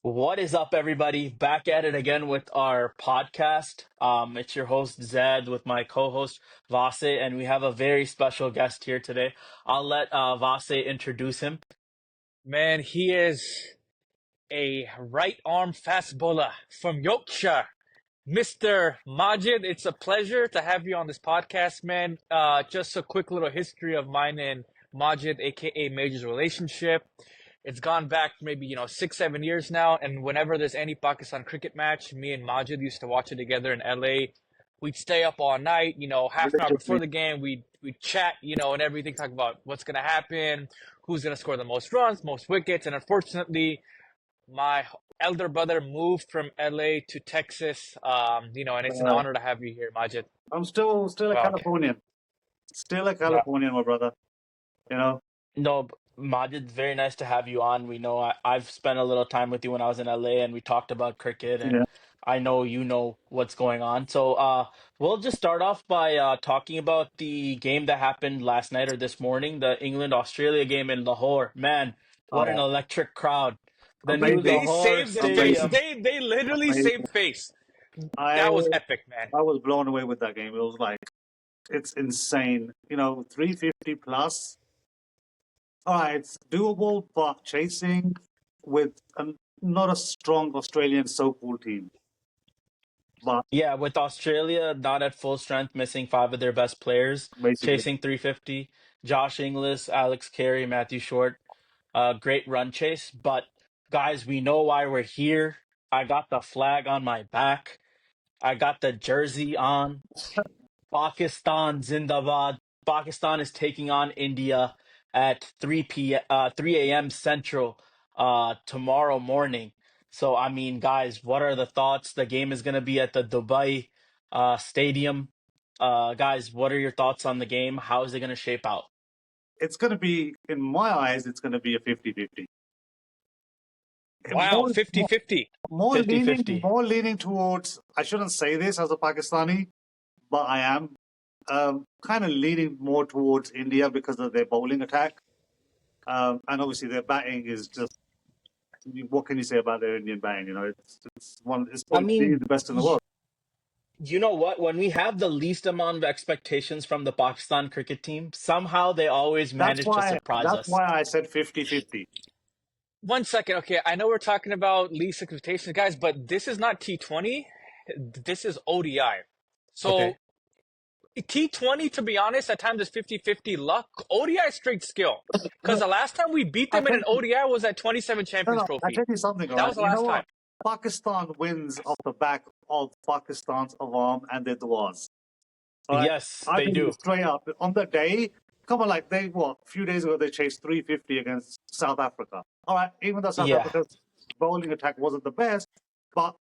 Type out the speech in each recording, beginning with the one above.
What is up, everybody? Back at it again with our podcast. It's your host Zed with my co-host Vase, and we have a very special guest here today. I'll let Vase introduce him. Man, he is a right arm fast bowler from Yorkshire. Mr. Majid, it's a pleasure to have you on this podcast, man. Just a quick little history of mine and Majid, aka Major's relationship. It's gone back maybe, 6, 7 years now. And whenever there's any Pakistan cricket match, me and Majid used to watch it together in LA. We'd stay up all night, half an hour before Religiously. the game. We'd chat, and everything, talk about what's going to happen, who's going to score the most runs, most wickets. And unfortunately, my elder brother moved from LA to Texas. And it's an Uh, honor to have you here, Majid. I'm still a Wow. Californian. Still a Yeah. Californian, my brother. You know, No, Majid, very nice to have you on. We know I've spent a little time with you when I was in LA, and we talked about cricket, and yeah. I know you know what's going on. So, we'll just start off by talking about the game that happened last night or this morning, the England-Australia game in Lahore. Man, what an Oh, electric crowd! The new amazing, They Lahore saved the face. amazing, Stadium. They literally amazing. saved face. I That was epic, man. I was blown away with that game. It was like it's insane. 350 plus. All right, it's doable, but chasing with not a strong Australian so-called team. But Yeah, with Australia not at full strength, missing five of their best players, basically, chasing 350. Josh Inglis, Alex Carey, Matthew Short, great run chase. But guys, we know why we're here. I got the flag on my back. I got the jersey on. Pakistan Zindabad. Pakistan is taking on India at 3 a.m. Central tomorrow morning. So I mean, guys, what are the thoughts? The game is going to be at the Dubai stadium. Guys, what are your thoughts on the game? How is it going to shape out? it's going to be, in my eyes, it's going to be a 50-50. Wow, More, 50-50. more leaning, 50-50. more leaning towards. I shouldn't say this as a Pakistani, but I am kind of leaning more towards India because of their bowling attack. And obviously their batting is just. What can you say about their Indian batting? It's I probably mean, the best in the world. you know what? When we have the least amount of expectations from the Pakistan cricket team, somehow they always That's manage to why. surprise That's us. why I said 50-50. 1 second. Okay, I know we're talking about least expectations, guys, but this is not T20. This is ODI. So Okay. T20, to be honest, at times is 50-50 luck. ODI is straight skill. Because the last time we beat I them in tell an ODI was at 27 Champions I Trophy. tell you something, all That right? was the You know last what? time. Pakistan wins off the back of Pakistan's awarm and their duas. All right? Yes, I they think do. straight up on the day. Come on, like a few days ago they chased 350 against South Africa. All right, even though South Yeah. Africa's bowling attack wasn't the best, but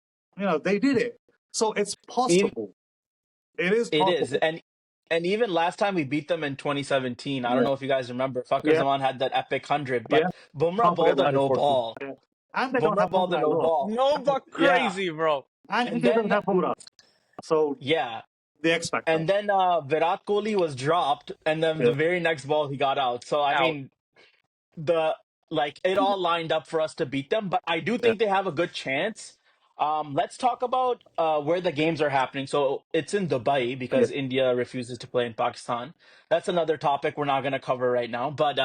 they did it. So it's Ev- possible. It is It is. possible. And even last time we beat them in 2017, I don't Yeah, know if you guys remember, Fakhar yeah, Zaman had that epic 100, yeah. but Bumrah Can't forget bowled the a no 140. ball. Yeah. And they don't Bumrah have bowled a Bumrah as no well. ball. No, but Yeah. crazy, bro. And And India doesn't then have Bumrah. So yeah, the X factor. and then Virat Kohli was dropped, and then the Yeah, very next ball he got out. So I Out. mean, the like it all lined up for us to beat them, but I do yeah, think they have a good chance. Let's talk about where the games are happening. So it's in Dubai yeah, because India refuses to play in Pakistan. That's another topic we're not going to cover right now. But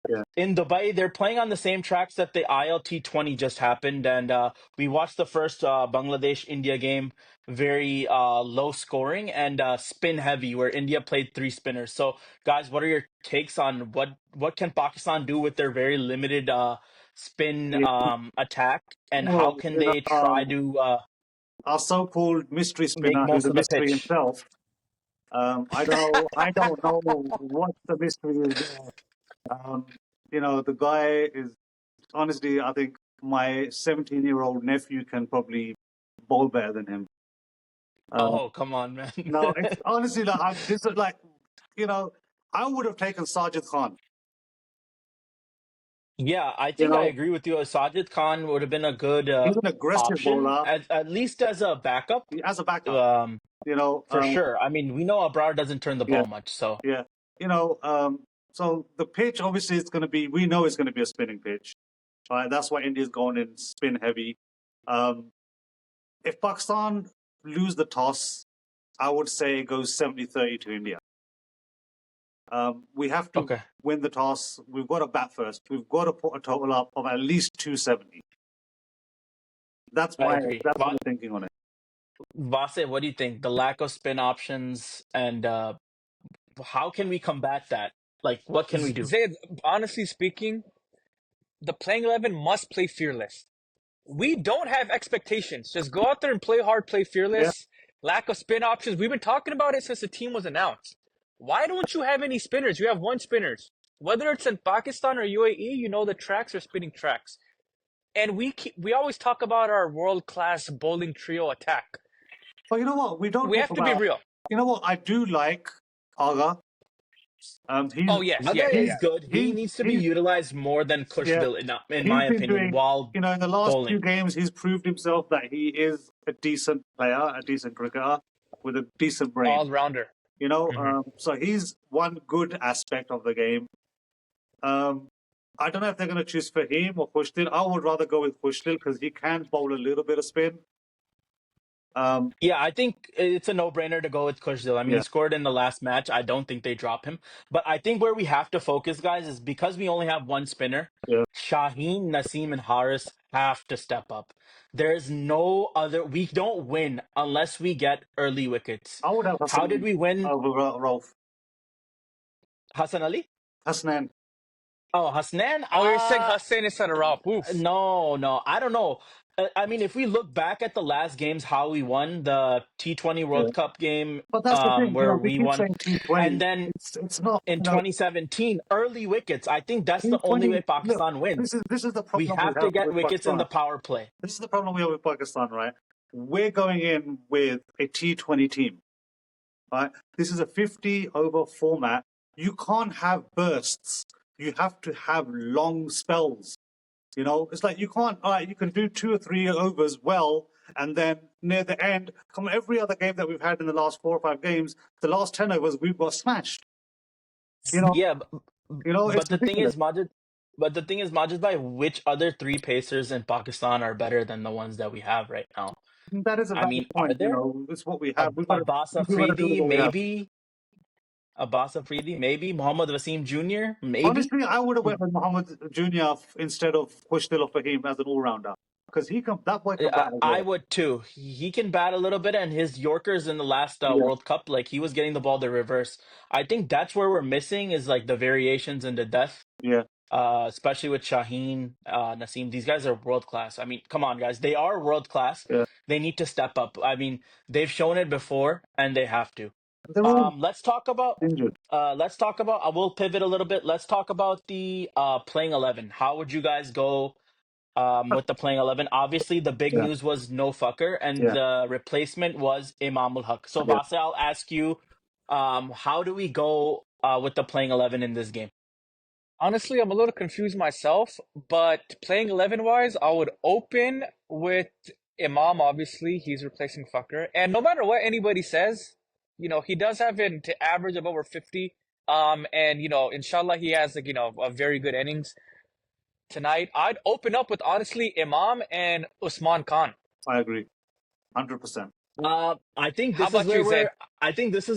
yeah. in Dubai, they're playing on the same tracks that the ILT20 just happened, and we watched the first Bangladesh India game, very low scoring and spin heavy, where India played three spinners. So, guys, what are your takes on what can Pakistan do with their very limited spin Yeah. attack, and how Well, can they try to our so-called mystery make spinner, who's most a of the mystery pitch? himself. I don't know what the mystery is there. The guy is honestly, I think my 17-year-old nephew can probably bowl better than him. Oh, come on, man. No, it's honestly this is I would have taken Sajid Khan. Yeah, I You think I know, agree with you. Sajid Khan would have been a good he's an aggressive option, bowler at least as a backup. as a backup. Um, You know, for um, sure. I mean, we know Abrar doesn't turn the yeah, ball much, so yeah. So the pitch obviously we know it's going to be a spinning pitch. Right, that's why India's gone in spin heavy. If Pakistan lose the toss, I would say it goes 70-30 to India. We have to Okay. win the toss. We've got to bat first. We've got to put a total up of at least 270. That's I my agree. that's my thinking on it. Vase, what do you think? The lack of spin options and how can we combat that? Like, what can we do? Zayd, honestly speaking, the playing 11 must play fearless. We don't have expectations. Just go out there and play hard, play Yeah. fearless. Lack of spin options. We've been talking about it since the team was announced. Why don't you have any spinners? You have one spinners. Whether it's in Pakistan or UAE, you know the tracks are spinning tracks. And we always talk about our world-class bowling trio attack. But you know what? We don't We talk have to be about. real. You know what? I do like Aga. He's Oh, yes. Aga Yeah, yeah, is yeah. good. He he's needs to be he's utilized more than yeah. Kushville, in He's my been opinion, doing. while In the last bowling. few games, he's proved himself that he is a decent player, a decent cricketer with a decent brain. All-rounder. So he's one good aspect of the game. I don't know if they're going to choose Fahim or Khushtil. I would rather go with Khushtil because he can bowl a little bit of spin. Yeah, I think it's a no-brainer to go with Kushville. I mean, Yeah. he scored in the last match. I don't think they drop him. But I think where we have to focus, guys, is because we only have one spinner, Yeah. Shaheen, Naseem, and Haris have to step up. There's no other. We don't win unless we get early wickets. I would have How did Hassan we win? over Rauf. Hassan Ali? Hasnan. Oh, Hasnan? Oh, you're saying Hussein instead of Ralph. Oof. No. I don't know. I mean, if we look back at the last games, how we won the T20 Yeah. World Cup game, But that's the thing. where We we keep won, saying and T20. then It's not. in 2017, early wickets. I think that's the only way T20. Look, Pakistan wins. this is the We problem we have to have get with wickets in Pakistan. the power play. This is the problem we have with Pakistan, right? We're going in with a T20 team, right? This is a 50-over format. You can't have bursts. You have to have long spells. It's like you can't. All right, you can do 2 or 3 overs well, and then near the end, come every other game that we've had in the last 4 or 5 games, the last 10 overs we've got smashed. Yeah, It's but the thing ridiculous. is, Majid, by which other three pacers in Pakistan are better than the ones that we have right now? That is a I valid mean, are point. there? It's what we have. Abbas We've got to do with Afridi, what we have. maybe. Abbas Afridi, maybe. Muhammad Wasim Jr., maybe. Honestly, I would have went with Muhammad Jr. instead of Khushtil or Fahim as an all-rounder because that boy can bat as I well. would too. He can bat a little bit, and his Yorkers in the last Yeah, World Cup, like he was getting the ball the reverse. I think that's where we're missing is like the variations in the depth, yeah, especially with Shaheen, Naseem. These guys are world class. I mean, come on, guys, they are world class. yeah. They need to step up. I mean, they've shown it before, and they have to. They're all Let's talk about. injured. I will pivot a little bit. Let's talk about the playing 11. How would you guys go? With the playing 11. Obviously, the big Yeah, news was no fucker, and yeah, the replacement was Imam ul Haq. So, yeah. Vasa, I'll ask you, how do we go with the playing 11 in this game? Honestly, I'm a little confused myself, but playing 11 wise, I would open with Imam. Obviously, he's replacing Fucker. And no matter what anybody says, he does have an to average of over 50. And inshallah, he has a very good innings tonight. I'd open up with honestly Imam and Usman Khan. I agree, 100%. I think How this is about where you, Zed?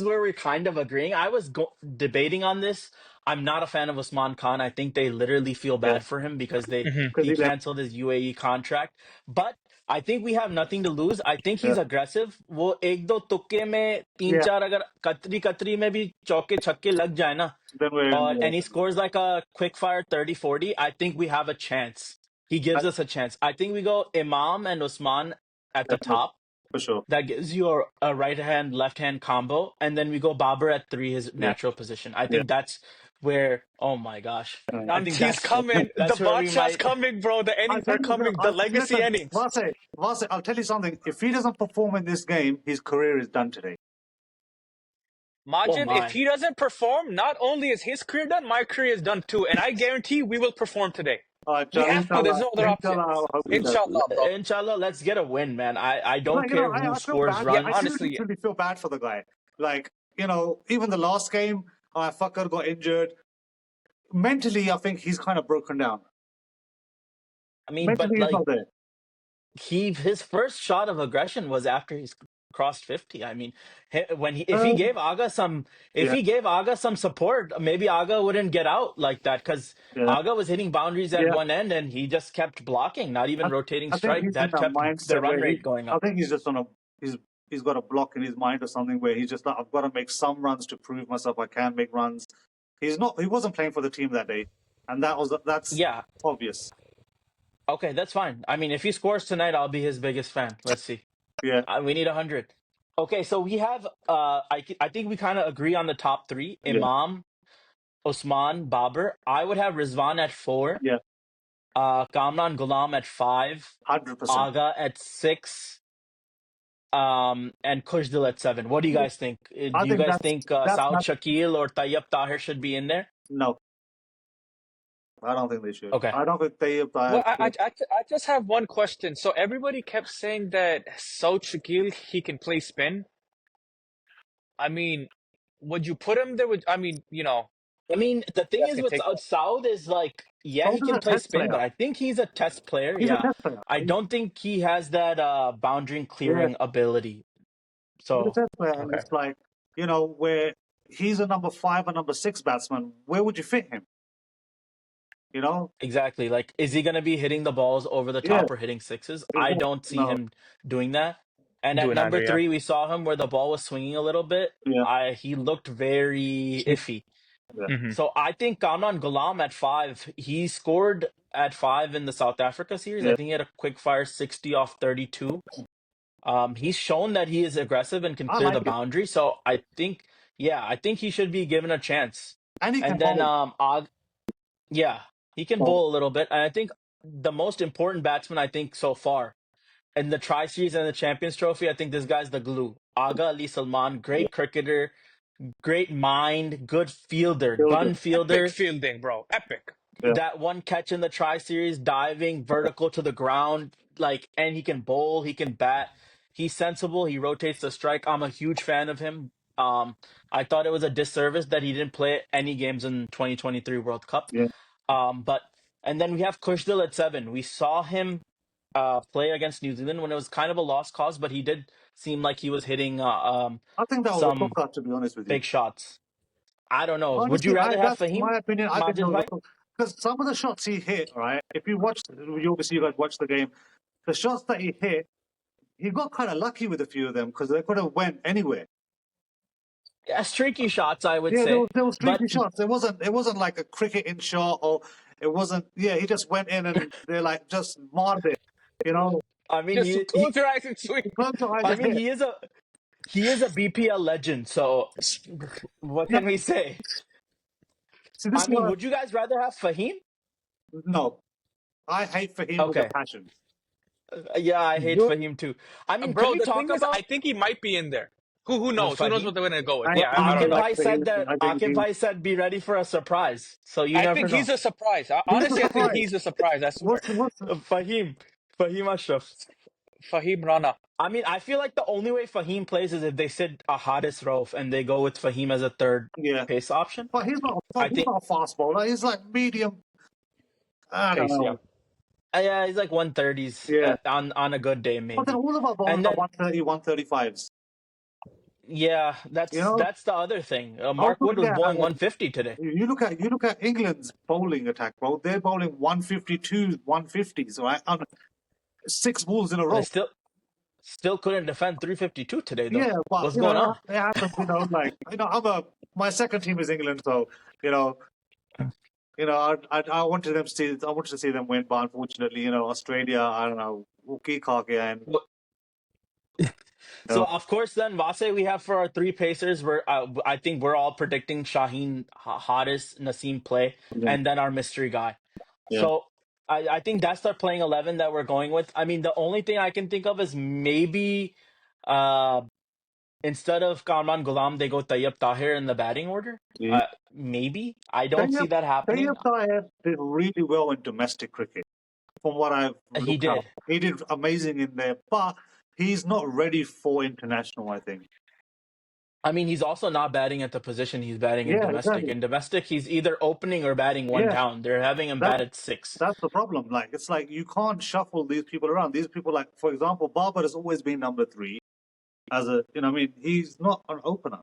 we're kind of agreeing. I was debating on this. I'm not a fan of Usman Khan. I think they literally feel Yeah, bad for him because Hmm. because he he left. canceled his UAE contract. But I think we have nothing to lose. I think Yeah, he's aggressive. वो एक दो तुक्के में तीन yeah. चार अगर कतरी कतरी में भी चौके छक्के लग जाए ना Then we're in. and he scores like a quick fire 30-40, I think we have a chance. He gives us a chance. I think we go Imam and Usman at the Definitely, top. for sure. That gives you a right hand, left hand combo. And then we go Babar at 3, his Yeah, natural position. I yeah. think that's where, oh my gosh. I think He's coming. The that's where we Badshah's might. coming, bro. The I'll innings tell are you, coming. The legacy listen, innings. Vase, I'll tell you something. If he doesn't perform in this game, his career is done today. Oh Majid, if my. he doesn't perform, not only is his career done, my career is done too. And I guarantee we will perform today. We have to. There's Inshallah, no other option. inshallah, I hope he does. Inshallah, bro. Inshallah, let's get a win, man. I don't Like, care who I feel scores bad. Yeah, I runs. do honestly, yeah. literally feel bad for the guy. Like, even the last game, fucker got injured. Mentally, I think he's kind of broken down. I mean, but Mentally, he's like not there. his first shot of aggression was after he's crossed 50. I mean, when he if he Um, gave Aga some if yeah, he gave Aga some support, maybe Aga wouldn't get out like that because yeah, Aga was hitting boundaries at yeah. one end and he just kept blocking, not I, even rotating I think strike. he's in That a kept the mindset run where rate going I up. think he's just he's got a block in his mind or something where he's just like, I've got to make some runs to prove myself I can make runs. He wasn't playing for the team that day, and that's Yeah. obvious. Okay, that's fine. I mean, if he scores tonight, I'll be his biggest fan. Let's see. Yeah, We need 100. Okay, so we have I think we kind of agree on the top three: yeah, Imam, Osman, Babar. I would have Rizwan at 4, yeah, Kamran Ghulam at 5, 100%. Aga at 6, and Kushdil at 7. What do you guys think? I Do you think guys think that's Saud not Shakil or Tayyab Tahir should be in there? no. I don't think they should. Okay. I don't think Tayyip Well, Tayyip should. I just have one question. So everybody kept saying that Saud Shakil, he can play spin. I mean, would you put him there? I mean, I mean, the you thing guys is can with take that. Saud is like, yeah, Saud he is can a play test spin, player. but I think he's a test player. He's a Yeah. test player. I don't think he has that boundary Yeah, clearing ability. he's a So, test player, and okay. it's like where he's a number 5 or number 6 batsman. Where would you fit him? You know? Exactly. Like, is he going to be hitting the balls over the Yeah, top or hitting sixes? I exactly. don't see No, him doing that. And at Doing number either, yeah. 3, we saw him where the ball was swinging a little bit. yeah, He looked very iffy. yeah, Hmm. So I think Kamran Ghulam at 5, he scored at 5 in the South Africa series. I yeah. think he had a quick fire 60 off 32. He's shown that he is aggressive and can I clear like the it, boundary. So I think, yeah, I think he should be given a chance. and he can And then bowl. yeah, he can So, bowl a little bit. And I think the most important batsman, I think, so far in the Tri Series and the Champions Trophy, I think this guy's the glue. Aga Ali Salman, yeah, great cricketer, great mind, good fielder, builder. gun Epic fielder. fielding, bro. Epic. Yeah, That one catch in the Tri Series, diving vertical to the ground, like, and he can bowl, he can bat. He's sensible. He rotates the strike. I'm a huge fan of him. I thought it was a disservice that he didn't play any games in 2023 World Cup. yeah. But and then we have Kushdil at 7. We saw him play against New Zealand when it was kind of a lost cause, but he did seem like he was hitting I think that was a some cook-out, to be honest with you. big shots. I don't know. Would you Honestly, rather have that's my Fahim, opinion. I think that Majid was a Bhai? cook because some of the shots he hit, right? If you watch, you obviously you guys watched the game. The shots that he hit, he got kind of lucky with a few of them because they could have went anywhere. Yeah, streaky shots, I would Yeah, say. there was But streaky shots. It wasn't like a cricketing shot or it wasn't. Yeah, he just went in and they like just marred it. You know, I mean, Just close your eyes and swing. close your eyes I and mean, hit. he is a BPL legend. So what Yeah. can we say? See, this I is mean, what would you guys rather have Fahim? no, I hate for him with a Okay. passion. Yeah, I hate Bro, Fahim too. I mean, could bro, we the talk thing is, I about think he might be in there. Who knows? Who knows Fahim? what they're gonna go with? I Yeah, really I don't Akif know. like Bhai for said him. that I think Akif Bhai said be ready for a surprise. So you I never think he's know. a surprise. he's a Honestly, I think surprise. he's a surprise. I swear. What's Fahim Ashraf. Fahim Rana. I mean, I feel like the only way Fahim plays is if they sit a Haris Rauf and they go with Fahim as a third yeah? pace option. But I he's think, not a fast bowler. He's like medium. I don't Pace, yeah. know. yeah, he's like 130s Yeah. on a good day, But then maybe. all of our bowlers And are then, 130, 135s. yeah, You that's know, that's the other thing. don't Mark Wood was forget. bowling 150 today. You look at England's bowling attack, bro. They're bowling 152s, 150s, right? On 6 balls in a They row. still couldn't defend 352 today, though. Yeah, but What's going on? it happens. Like my second team is England, so you know, I wanted them to see. I wanted to see them win, but unfortunately, Australia. I don't know. And So of course, then Vase, we have for our three pacers. I think we're all predicting Shaheen, Haris, Naseem play, yeah, and then our mystery guy. yeah. So I think that's the playing 11 that we're going with. I mean, the only thing I can think of is maybe uh instead of Kamran Ghulam, they go Tayyab Tahir in the batting order. yeah. Maybe I don't see Tayyip that happening. Tayyip Tayyip did really well in domestic cricket, from what I've He looked up. did. He did amazing in there, but he's not ready for international. I think. I mean, he's also not batting at the position he's batting in Yeah, domestic. exactly. In domestic, he's either opening or batting one Yeah, down. They're having him that bat at six. that's the problem. Like it's like you can't shuffle these people around. These people, like for example, Babar has always been number three as a I mean, he's not an opener.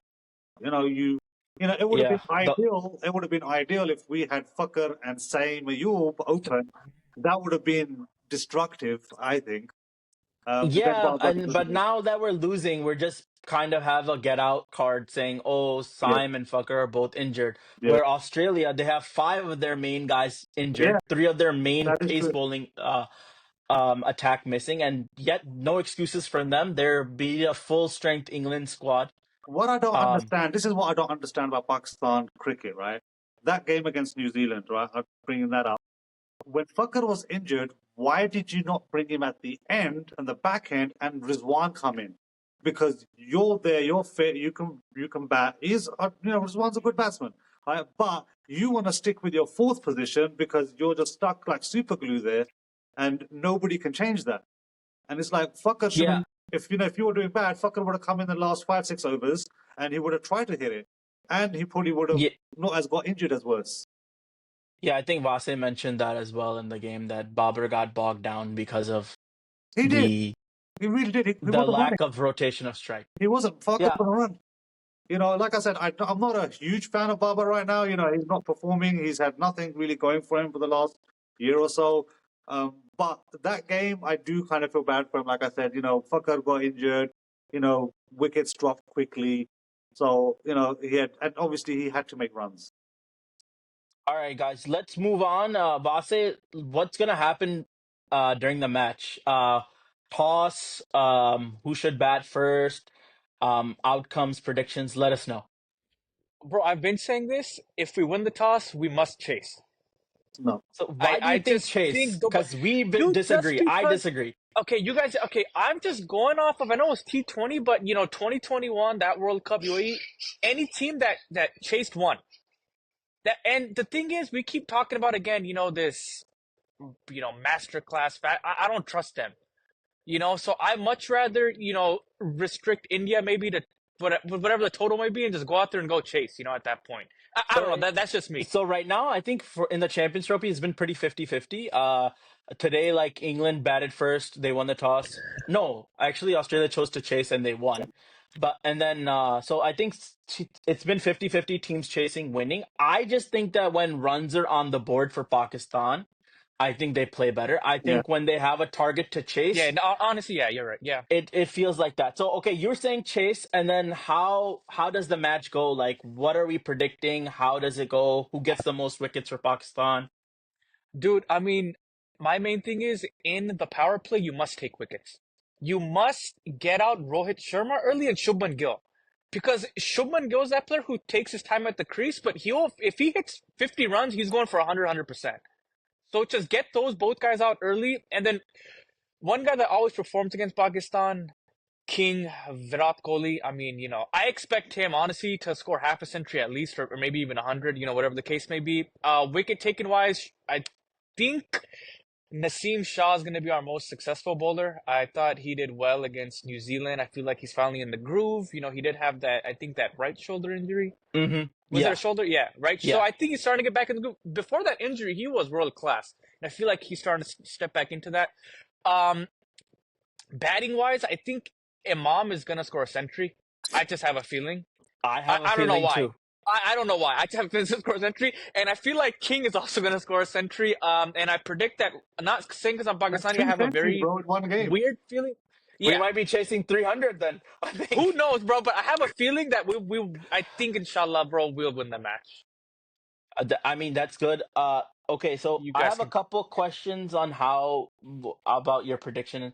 You know, it would have been Yeah. ideal. It would have been ideal if we had Fakr and Saim Ayub open. That would have been destructive, I think. To get Yeah, Babar to and do but this. now that we're losing, we're just kind of have a get out card saying, "Oh, Yeah, Syme and Fucker are both injured." yeah, Where Australia, they have five of their main guys yeah. injured, three of their main That is pace true. bowling attack missing, and yet no excuses from them. There be a full strength England squad. What I don't Um, understand. This is what I don't understand about Pakistan cricket, right? That game against New Zealand, right? I'm bringing that up. When Fakr was injured, why did you not bring him at the end and the back end and Rizwan come in? Because you're there, you're fit, you can bat. Rizwan's a good batsman, right? But you want to stick with your fourth position because you're just stuck like super glue there, and nobody can change that. And it's like Fakr yeah, shouldn't. If you were doing bad, Fakr would have come in the last 5-6 overs and he would have tried to hit it, and he probably would have yeah, not as got injured as worse. yeah. I think Vase mentioned that as well in the game that Babar got bogged down because of He did. the He really did. He the wasn't running. lack of rotation of strike. He wasn't. Fakr Yeah. was run. Like I said, I'm not a huge fan of Baba right now. He's not performing. He's had nothing really going for him for the last year or so. But that game, I do kind of feel bad for him. Like I said, Fakr got injured. Wickets dropped quickly. So, and obviously he had to make runs. All right, guys, let's move on. Vase, what's gonna happen during the match? Toss, who should bat first? Outcomes, predictions, let us know. Bro, I've been saying this. If we win the toss, we must chase. No. So I why do you I think just Chase? think the Because we dude just disagree. I because disagree. okay, you guys okay. I'm just going off of I know it's T20, but 2021 that World Cup UAE, any team that chased won. That and the thing is, we keep talking about again. This masterclass. I don't trust them. So I much rather restrict India maybe to whatever the total might be and just go out there and go chase. At that point, I don't know. So That's just me. so right now, I think for in the Champions Trophy, it's been pretty 50-50. Today, like England batted first, they won the toss. No, actually, Australia chose to chase and they won. But and then so I think it's been 50-50 teams chasing, winning. I just think that when runs are on the board for Pakistan, I think they play better. I Yeah. think when they have a target to Yeah, chase, no, honestly, yeah, you're right. Yeah. it feels like that. So okay, you're saying chase, and then how does the match go? Like, what are we predicting? How does it go? Who gets the most wickets for Pakistan? Dude, I mean, my main thing is in the power play, you must take wickets. You must get out Rohit Sharma early and Shubman Gill. Because Shubman Gill is that player who takes his time at the crease, but if he hits 50 runs, he's going for 100%. So just get those both guys out early. And then one guy that always performs against Pakistan, King Virat Kohli. I mean, I expect him honestly to score half a century at least, or maybe even 100. Whatever the case may be. Wicket taken wise, I think Naseem Shah is going to be our most successful bowler. I thought he did well against New Zealand. I feel like he's finally in the groove. He did have that, I think, that right shoulder injury. Mm-hmm. Was there a Yeah, shoulder? Yeah, right. So yeah. I think he's starting to get back in the groove. Before that injury, he was world class. And I feel like he's starting to step back into that. Um, Batting wise, I think Imam is going to score a century. I just have a feeling. I have a I don't know feeling why. too. I don't know why. I just have a feeling he's going to score a century. And I feel like King is also going to score a century. And I predict that, not saying because I'm That's Pakistani, I two have a centuries, very bro, in one game. weird feeling. We Yeah. might be chasing 300 then. I think. Who knows, bro? But I have a feeling that I think, inshallah, bro, we'll win the match. I mean, that's good. Okay, so You I guys have a can. couple questions on how about your prediction.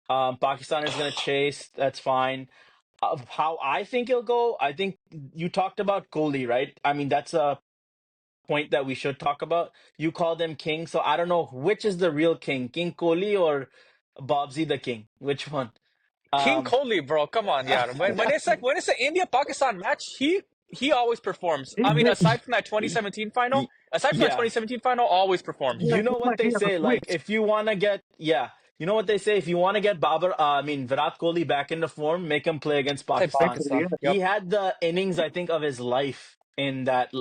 Pakistan is going to chase. That's fine. How I think it'll go. I think you talked about Kohli, right? I mean, that's a point that we should talk about. You called him king, so I don't know which is the real king, King Kohli or Bobsy the king. Which one? King Um, Kohli, bro, come on, yeah. When it's an India Pakistan match, he always performs. He I mean, did. aside from that 2017 final, yeah. always performs. Yeah, You know it's what like he they has a say, like switch. if you want to get, yeah, You know what they say? If you want to get Virat Kohli back into form, make him play against Play Pakistan. Basically, Pakistan. yeah. Yep. He had the innings, I think, of his life in that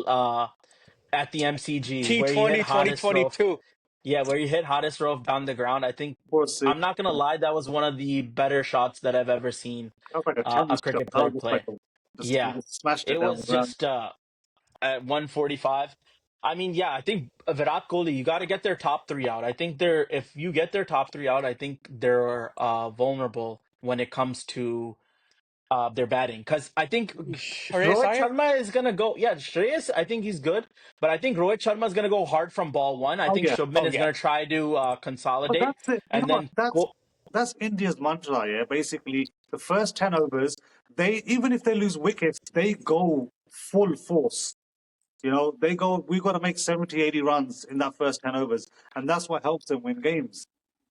at the MCG where he hit T20 Hardest Rowe. 2022. Yeah, where he hit Hardest Rowe down the ground. I think For six. I'm not gonna lie, that was one of the better shots that I've ever seen That was like a a tennis shot. cricket That player was just like play. he Yeah, just smashed it it down the was ground. just at 145. I mean, yeah, I think Virat Kohli, you got to get their top three out. I think if you get their top three out, I think they're vulnerable when it comes to their batting. Because I think Shreyas Rohit Iyer? Sharma is gonna go. Yeah, Shreyas, I think he's good, but I think Rohit Sharma is gonna go hard from ball one. I Oh think yeah. Shubman Oh is yeah. gonna try to But consolidate that's it. You know and what? then That's go. that's India's mantra. Yeah. Basically, the first 10 overs, they even if they lose wickets, they go full force. You know, they go. We've got to make 70, 80 runs in that first 10 overs, and that's what helps them win games.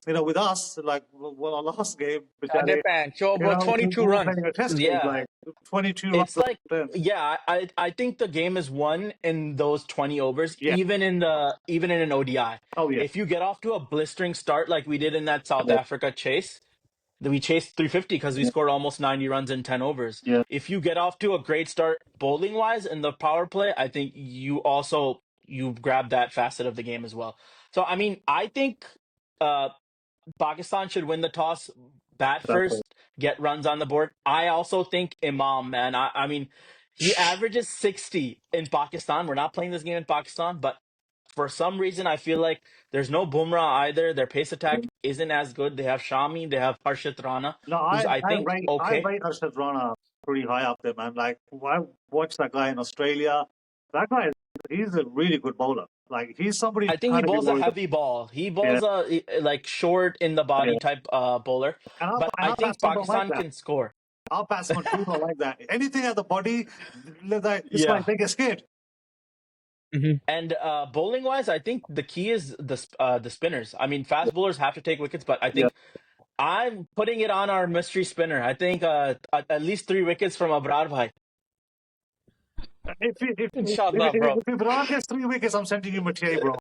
You know, with us, like well, our last game, Ade Bichare, Pancho, you bro, know, we 22 were runs. playing a test game, Yeah, like 22 runs it's of like, ten. yeah, I think the game is won in those 20 overs, Yeah. even in an ODI. Oh yeah. If you get off to a blistering start like we did in that South Africa chase, that we chased 350 because we Yeah. scored almost 90 runs in 10 overs. Yeah. If you get off to a great start bowling wise in the power play, I think you grab that facet of the game as well. So I mean, I think uh Pakistan should win the toss, bat That's it. first, get runs on the board. I also think Imam, man. I mean, he averages 60 in Pakistan. We're not playing this game in Pakistan, but for some reason, I feel like there's no Bumrah either. Their pace attack isn't as good. They have Shami, they have Harshit Rana, No, who's I I think rate I okay. rate Arshad Rana pretty high up there, man. Like I watched that guy in Australia. That guy, he's a really good bowler. Like he's somebody I to think he kind of be bowls a worried about. heavy ball. He Yeah, bowls a like short in the yeah. body type bowler, but And I our think batsmen don't like Pakistan that. can score. Our batsmen do not like that. Anything at the body, it's like Yeah. they get scared. Hmm. And bowling wise, I think the key is the spinners. I mean, fast bowlers have to take wickets, but I Yeah. think I'm putting it on our mystery spinner. I think at least 3 wickets from Abrar Bhai. Inshallah, bro. If Ibrahim gets 3 wickets, I'm sending you Mathieu, bro.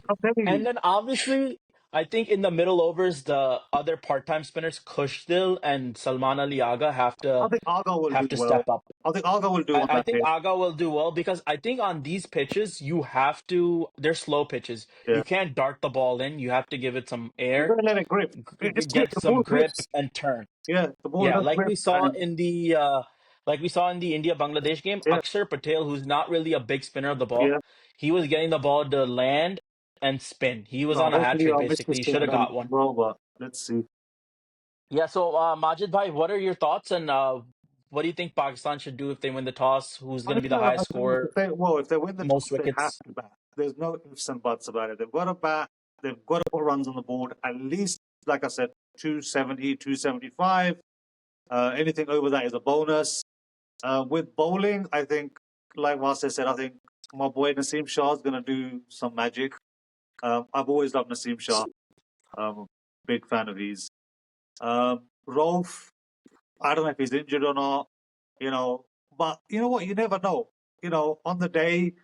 I'm telling And you. then obviously, I think in the middle overs, the other part-time spinners, Kushdil and Salman Ali Aga, I think Aga will do have to well. step up. I think Aga will do on I that think day. Aga will do well because I think on these pitches you have to. They're slow pitches. Yeah. You can't dart the ball in. You have to give it some You air, gotta let it grip. It's grip. get The some ball grip, grips. and turn. Yeah, the ball Yeah, does grip. And like we saw in the India Bangladesh game, yeah, Akshar Patel, who's not really a big spinner of the ball, yeah. he was getting the ball to land and spin. He was No, on a hat hopefully trick our Mr. basically. He should Spinner have does got one. well, but let's see. Yeah. So Majid bhai, what are your thoughts and what do you think Pakistan should do if they win the toss? Who's going to be the I highest think scorer, if they win the most toss, they have wickets? to bat. There's no ifs and buts about it. They've got to bat. They've got to put runs on the board. At least, like I said, 270, 275. Anything over that is a bonus. With bowling, I think, like Wase said, I think my boy Naseem Shah is going to do some magic. I've always loved Naseem Shah. Big fan of his. Rolf, I don't know if he's injured or not, but you know what? You never know. On the day,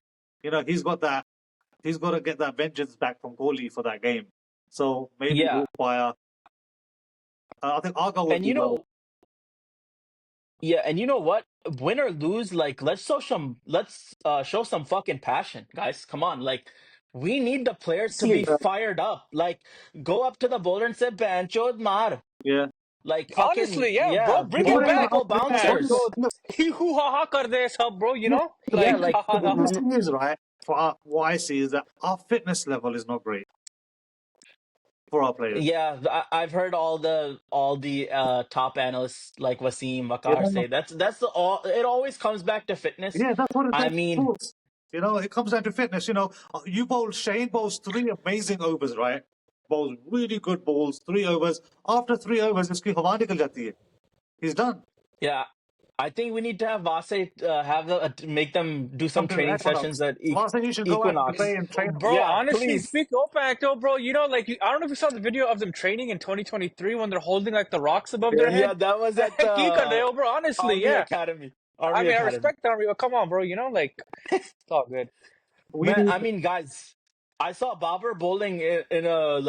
he's got to get that vengeance back from Kohli for that game. So maybe Yeah. he'll fire. I think Arga will And do well. yeah, and you know what? Win or lose, like let's show some fucking passion, guys. Come on, like we need the players to See, be fired up. Like go up to the bowler and say "Banchod mar," yeah. like fucking Honestly, yeah, yeah, bro, bring What it do you bowl a back. couple And bouncers. so he hoo ha ha kar de sab, bro, Yeah, Yeah, like like ha ha the ha. biggest thing is, right, what I see is that our fitness level is not great for our players. yeah. I've heard all the top analysts like Wasim Yeah, Wakar say that's the all. It always comes back to fitness. yeah, that's what it I takes. mean, It comes down to fitness. Shane bowls 3 amazing overs, right? Bowls really good balls, 3 overs. After 3 overs, iski hawa nikal jati hai. He's done. yeah. I think we need to have Vase make them do some Come to training sessions Equinox. at Last thing you should go out and Equinox. play and train. Bro, Yeah, honestly, please. speak up, Acto, bro. Like, I don't know if you saw the video of them training in 2023 when they're holding like the rocks above their Yeah, head. that was at Ki kar rahe ho, bro. Honestly, Army yeah. Academy. I Army mean, I Academy. respect the Army, but come on, bro. Like, it's all good. We Man, need, I mean, guys. I saw Babar bowling in a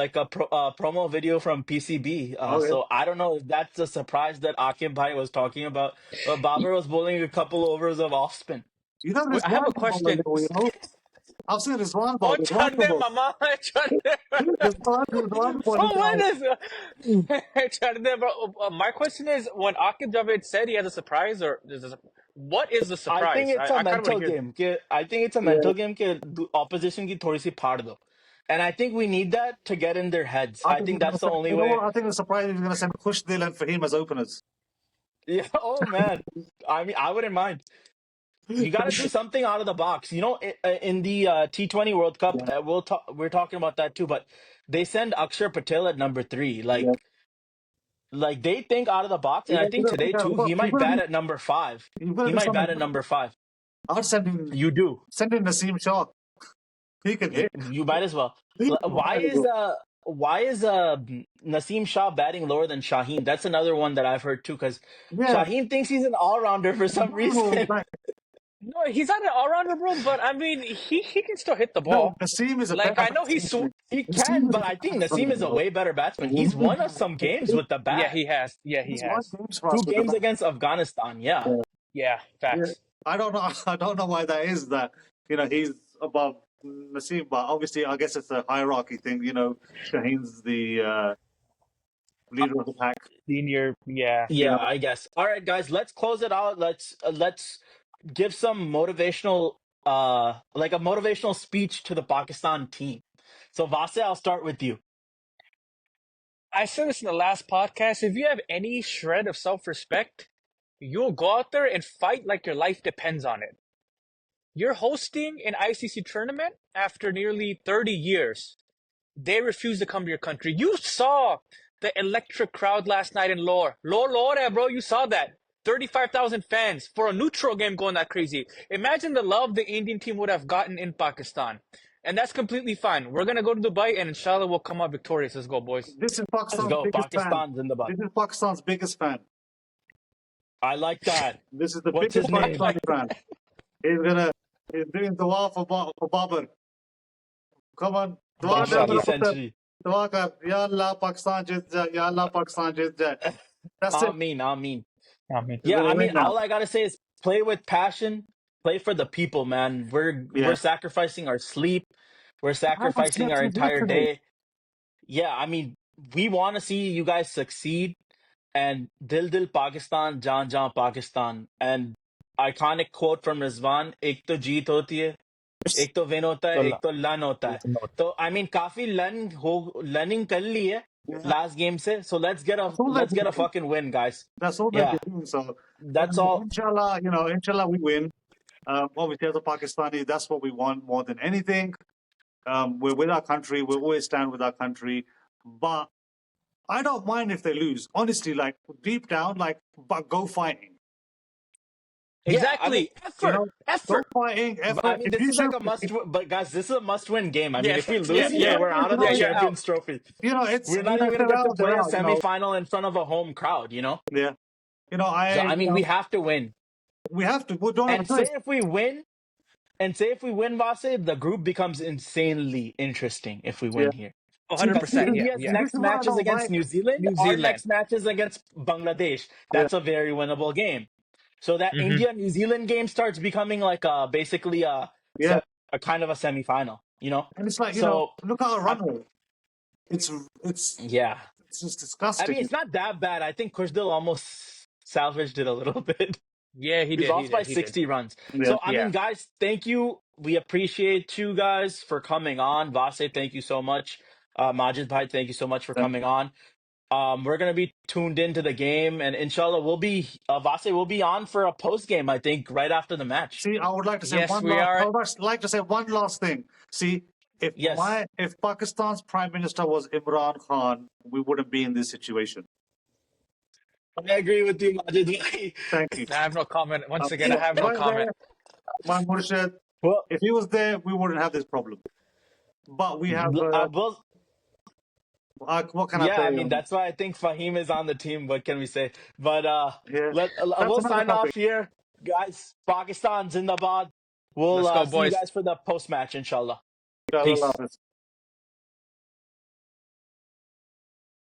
promo video from PCB. Okay. So I don't know if that's the surprise that Akib Bhai was talking about. But Babar was bowling a couple overs of off spin. You know I have Rizwan a can bowl a question. little, you know. I've seen Rizwan bowl. Oh, Rizwan can Chande bowl. Mama, Chande. Rizwan bowl. From when is Chande, bro? My question is, when Akib Javed said he has a surprise, or what is the I think surprise? it's a I kind of want to mental hear. game. I think it's a Yeah. mental game कि opposition की थोड़ी सी फाड़ दो. And I think we need that to get in their heads. I I think think he's going to that's the send, only you know way. what? I think the surprise is going to send Kushdil and Fahim as openers. Yeah. Oh man. I mean, I wouldn't mind. You got to do something out of the box. You know, in the T20 World Cup, Yeah. we're talking about that too. But they send Akshar Patel at number 3. Yeah. Like they think out of the box. And Yeah. I think today too, he You've might got to bat do, at number 5. you've got to He do might something. bat at number 5. I'd You do. send in Naseem Shah. He can hit. You might as well. He can Why very is good. Naseem Shah batting lower than Shaheen? That's another one that I've heard too. Because Yeah. Shaheen thinks he's an all rounder for some No, reason. No, he's not an all-rounder, bro. But I mean, he can still hit the no, ball. Naseem is a Like better I know he's. batsman. He Naseem can, is a but I better think batsman. Naseem is a way better batsman. He's won us some games with the Yeah, bat. he has. Yeah, he He's won has. games for us Two with the games bat. against Afghanistan. Yeah. Yeah. Yeah, Yeah. facts. I don't know. I don't know why that is. That he's above Naseem, but obviously I guess it's a hierarchy thing. Shaheen's the leader of the pack. Senior, yeah. You Yeah, know, I guess. All right, guys, let's close it out. Let's give some motivational like a motivational speech to the Pakistan team. So Vase, I'll start with you. I said this in the last podcast. If you have any shred of self-respect, you'll go out there and fight like your life depends on it. You're hosting an ICC tournament after nearly 30 years. They refuse to come to your country. You saw the electric crowd last night in Lahore. Lahore, bro, you saw that. 35,000 fans for a neutral game going that crazy. Imagine the love the Indian team would have gotten in Pakistan. And that's completely fine. We're going to go to Dubai and inshallah we'll come out victorious. Let's go, boys. this is Let's Pakistan's go. biggest fan. Pakistan's in the butt. This is Pakistan's biggest fan. I like that. This is the What's biggest his name? Pakistani fan. He's doing dua for Babar. Come on, dua Babar kar ki Inshallah. putter. century. Dua kar. Ya Allah, Pakistan jeet jaye. Ya Allah, Pakistan jeet jaye. That's it. Ameen. Amen. We're Yeah, gonna I win mean, now. all I gotta say is play with passion, play for the people, man. Yeah. We're sacrificing our sleep, we're I haven't sacrificing slept our since entire yesterday. day. Yeah, I mean, we want to see you guys succeed. And Dil Dil Pakistan, Jaan Jaan Pakistan. And iconic quote from Rizwan, एक तो जीत होती है, एक तो win होता है, एक तो लन होता है. तो I mean, काफी learning कर ली है Yeah. last game से. So let's get That's all they've been a doing. fucking win, guys. That's all Yeah, they've been doing. So that's all. inshallah, inshallah we win. Obviously, as a Pakistani, that's what we want more than anything. We're with our country. We always stand with our country. But I don't mind if they lose. Honestly, like deep down, but go fighting. Yeah, Exactly. You know, Effort. go fighting. I Effort. mean, If this you is like show, a must. But guys, this is a must-win game. I mean, Yeah, if we facts. Yeah, lose here, yeah. we're out of Yeah, the you're out. Champions Trophy. It's We're not even if gonna they're get to out, they're play a out. semifinal in front of a home crowd. Yeah. So I mean, we have to win. We have to. We don't have a And say choice. if we win, Vase, the group becomes insanely interesting if we Yeah. win here. Because 100%. Yeah, India's yeah. This next is what I match is don't against like. New Zealand. New Our Zealand. next match is against Bangladesh. That's a very winnable game. So that Mm-hmm. India New Zealand game starts becoming like basically Yeah. a kind of a semifinal. And it's like So look at our run rate. It's yeah, just I disgusting. mean it's not that bad. I think Kushdil almost salvaged it a little bit. Yeah, he He's did. lost by 60 runs. Yeah. So, I Yeah. mean, guys, thank you. We appreciate you guys for coming on. Vase, thank you so much. Majid Bhai, thank you so much for coming on. We're going to be tuned into the game, and inshallah, Vase will be on for a post game, I think, right after the match. See, I would like to say Yes, we are. I would like to say one last thing. See, Yes. if Pakistan's Prime Minister was Imran Khan, we wouldn't be in this situation. I agree with you, Majid Bhai. Thank you. I have no comment. Once again, I have no Right comment. there, my Murshid, Well, if he was there, we wouldn't have this problem. But we have, well, what can I yeah, say? I mean, that's why I think Fahim is on the team. What can we say? But Yeah. we'll another sign off topic. here. Guys, Pakistan, Zindabad. Let's go, We'll see you boys. guys for the post match, inshallah. Allah Peace. Hafiz.